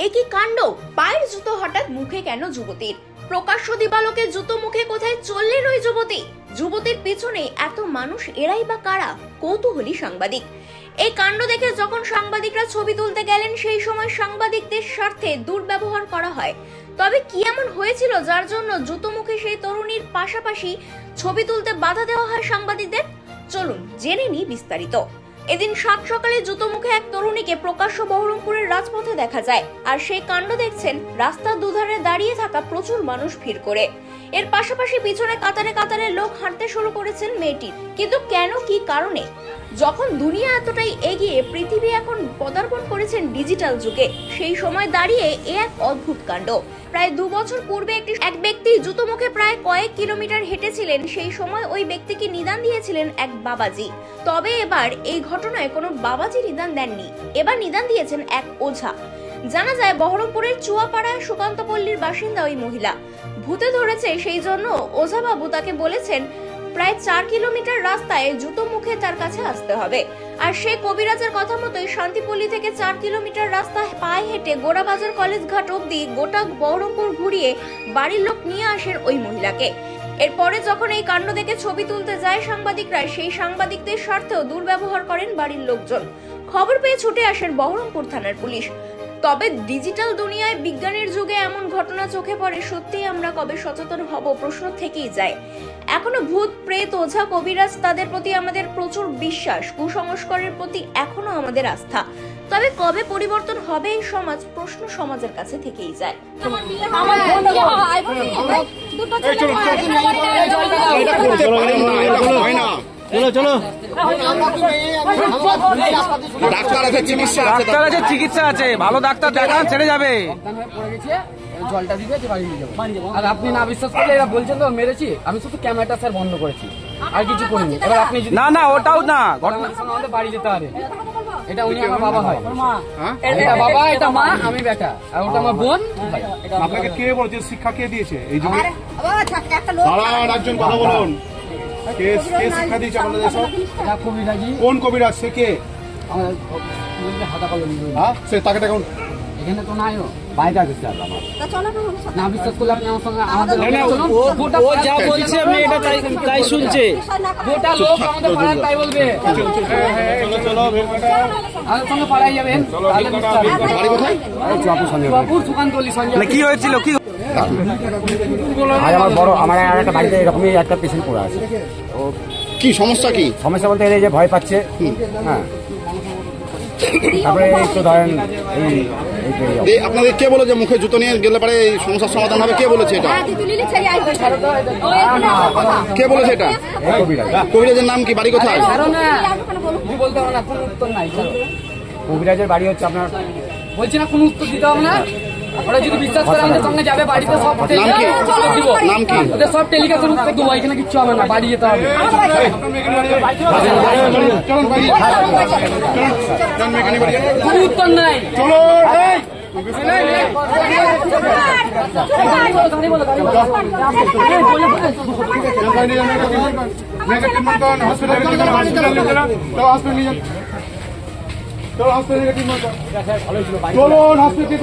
একই কাণ্ড, পায়ের জুতো হঠাৎ মুখে কেন যুবতীর? প্রকাশ্য দিবালোকে জুতো মুখে কোথায় চললেন ওই যুবতী? যুবতীর পিছনে এত মানুষ, এরাই বা কারা? কৌতূহলী সাংবাদিক। এই কাণ্ড দেখে যখন সাংবাদিকরা ছবি তুলতে গেলেন, সেই সময় সাংবাদিকদের স্বার্থে দুর্ব্যবহার করা হয়। তবে কি এমন হয়েছিল যার জন্য জুতো মুখে সেই তরুণীর পাশাপাশি ছবি তুলতে বাধা দেওয়া হয় সাংবাদিকদের? চলুন জেনে নিই বিস্তারিত। এদিন সাত সকালে জুতো মুখে এক তরুণীকে প্রকাশ্য বহরমপুরের রাজপথে দেখা যায়। আর সেই কাণ্ড দেখছেন রাস্তার দুধারে দাঁড়িয়ে থাকা প্রচুর মানুষ ভিড় করে। এর পাশাপাশি পিছনে কাতারে কাতারে লোক হাঁটতে শুরু করেছেন মেয়েটির। কিন্তু কেন, কি কারণে? যখন দুনিয়া এতটাই এগিয়ে, পৃথিবী এখন পদার্পণ করেছেন ডিজিটাল যুগে, সেই সময় দাঁড়িয়ে এক অদ্ভুত কাণ্ড। প্রায় 2 বছর পূর্বে এক ব্যক্তি জুতো মুখে প্রায় কয়েক কিলোমিটার হেঁটেছিলেন। সেই সময় ওই ব্যক্তিকে নিদান দিয়েছিলেন এক বাবাজি। তবে এবার এই ঘটনায় কোনো বাবাজি নিদান দেননি, এবার নিদান দিয়েছেন এক ওঝা। জানা যায় বহরমপুরের চুয়াপাড়ায় সুকান্তপল্লীর বাসিন্দা ওই মহিলা। ভূতে ধরেছে, সেই জন্য ওঝা বাবু তাকে বলেছেন প্রায় 4 কিলোমিটার রাস্তায় জুতো মুখে তার কাছে আসতে হবে। আর সেই কবিরাজের কথা মতোই শান্তিপল্লী থেকে 4 কিলোমিটার রাস্তা পায়ে হেঁটে গোড়াবাজার কলেজ ঘাট অব্দি গোটা বহরমপুর ঘুরিয়ে বাড়ির লোক নিয়ে আসেন ওই মহিলাকে। এরপরে যখন এই কাণ্ড দেখে ছবি তুলতে যায় সাংবাদিকরা, সেই সাংবাদিকদের স্বার্থেও দুর্ব্যবহার করেন বাড়ির লোকজন। খবর পেয়ে ছুটে আসেন বহরমপুর থানার পুলিশ। তবে ডিজিটাল দুনিয়ায়, বিজ্ঞানের যুগে এমন ঘটনা চোখে পড়ে, সত্যিই আমরা কবে সচেতন হব প্রশ্ন থেকেই যায়। এখনো ভূত, প্রেত, ওঝা, কবিরাজ, তাদের প্রতি আমাদের প্রচুর বিশ্বাস, কুসংস্কারের প্রতি এখনো আমাদের আস্থা। তবে কবে পরিবর্তন হবে এই সমাজ, প্রশ্ন সমাজের কাছে থেকেই যায়। চিকিৎসা আছে, ভালো ডাক্তার দেখান, ছেড়ে যাবে। জলটা দিবে, বাড়ি নিয়ে যাবো। আর আপনি না বিশ্বাস করলে, এরা বলছেন তো মেরেছি, আমি শুধু ক্যামেরাটা স্যার বন্ধ করেছি, আর কিছু করিনি। এবার আপনি না ওটাও না, আমাদের বাড়ি যেতে হবে। এটা উনি আমার বাবা হয়, এটা বাবা, এটা মা, আমি বেটা, আর ওটা আমার বোন। আপনাকে কে বলেছে, শিক্ষা কে দিয়েছে এই যুগে? একজন কথা বলুন, কে শিক্ষা দিয়েছে আপনাদের এসব? কবিরাজি। কোন কবিরাজ? সে কে? হাতা কলম। সে তাকে দেখুন এখানে তো নাই, বাইরে গেছে। আমার না বিশ্বাস করলে আপনি আমার সঙ্গে আমাদের ও যা বলছে আপনি এটা তাই শুনছে। গোটা লোক আমাদের পাড়ায় তাই বলবে। চলো আমাদের সঙ্গে পাড়ায় যাবেন। কি হয়েছিল? কি আমার একটা বাড়িতে এরকমই একটা পেশেন্ট পড়ে আছে। কি সমস্যা? কি সমস্যা বলতে এই যে ভয় পাচ্ছে। হ্যাঁ, তারপরে তো ধরেন আপনাদের কে বলে যে মুখে জুতো নিয়ে গেলে পারে এই সমস্যার সমাধান হবে? কে বলেছে এটা? কে বলেছে এটা? কবিরাজের নাম কি? বাড়ি কোথায়? কবিরাজের বাড়ি হচ্ছে আপনার, বলছি না, কোনো উত্তর দিতে হবে না। ওরা যদি বিশ্বাস করে আমাদের সঙ্গে যাবে, বাড়িতে সব নাম কি? ওদের সব টেলিকাস্টের উত্তর দেবো। এখানে কিচ্ছু হবে না, বাড়ি যেতে হবে। কোনো উত্তর নাই। চলো হসপিটাল